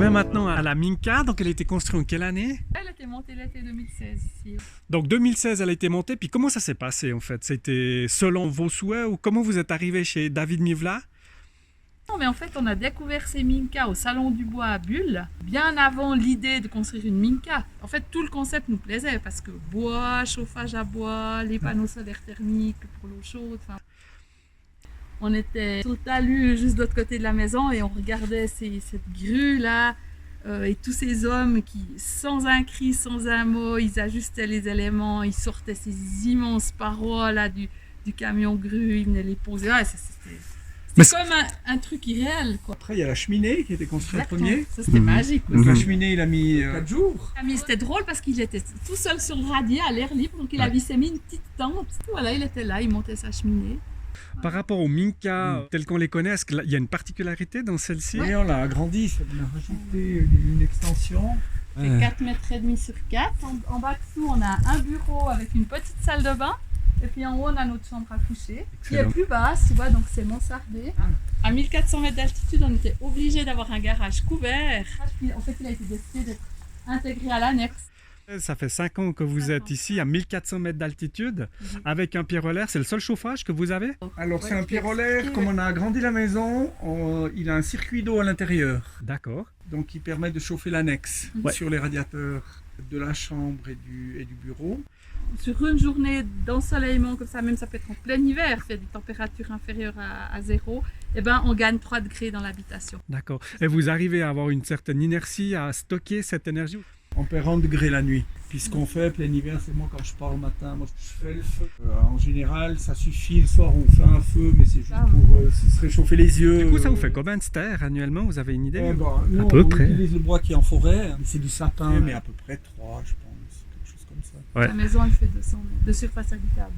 revient maintenant à la Minka. Donc elle a été construite en quelle année? Elle a été montée l'été 2016 ici. Donc 2016, elle a été montée. Puis comment ça s'est passé en fait? C'était selon vos souhaits ou comment vous êtes arrivé chez David Mivla? Non, mais en fait, on a découvert ces Minka au Salon du Bois à Bulle, bien avant l'idée de construire une Minka. En fait, tout le concept nous plaisait parce que bois, chauffage à bois, les panneaux solaires thermiques pour l'eau chaude. Enfin, on était sur le talus juste de l'autre côté de la maison et on regardait cette grue-là et tous ces hommes qui, sans un cri, sans un mot, ils ajustaient les éléments, ils sortaient ces immenses parois là du camion grue, ils venaient les poser. Ouais, c'est comme un truc irréel, quoi. Après, il y a la cheminée qui a été construite en Exactement. premier. Ça, c'était magique. Donc la cheminée, il a mis 4 jours. Mais c'était drôle parce qu'il était tout seul sur le radier à l'air libre, donc il avait mis une petite tente. Voilà, il était là, il montait sa cheminée. Par rapport aux Minka telles qu'on les connaît, est-ce qu'il y a une particularité dans celle-ci? Et on l'a agrandi, on a rajouté une extension. C'est 4 mètres et demi sur 4. En bas dessous, on a un bureau avec une petite salle de bain. Et puis en haut, on a notre chambre à coucher, qui est plus basse, tu vois, donc c'est mansardé. À 1400 mètres d'altitude, on était obligé d'avoir un garage couvert. En fait, il a été décidé d'être intégré à l'annexe. Ça fait 5 ans que vous êtes ici à 1400 mètres d'altitude avec un pyrolaire. C'est le seul chauffage que vous avez? Alors c'est un pyrolaire, comme on a agrandi la maison, il a un circuit d'eau à l'intérieur. D'accord. Donc il permet de chauffer l'annexe Ouais. sur les radiateurs de la chambre et du bureau. Sur une journée d'ensoleillement comme ça, même ça peut être en plein hiver, fait des températures inférieures à 0, et ben on gagne 3 degrés dans l'habitation. D'accord. Et vous arrivez à avoir une certaine inertie à stocker cette énergie? On perd 1 degré la nuit. Puis ce qu'on fait plein hiver, c'est moi quand je pars le matin, moi je fais le feu. En général, ça suffit. Le soir, on fait un feu, mais c'est juste pour se réchauffer les yeux. Du coup, ça vous fait combien de stères annuellement? Vous avez une idée? Nous, à peu on près. utilise le bois qui est en forêt, c'est du sapin, mais à peu près 3, je pense, quelque chose comme ça. Ouais. La maison, elle fait 200 mètres de surface habitable.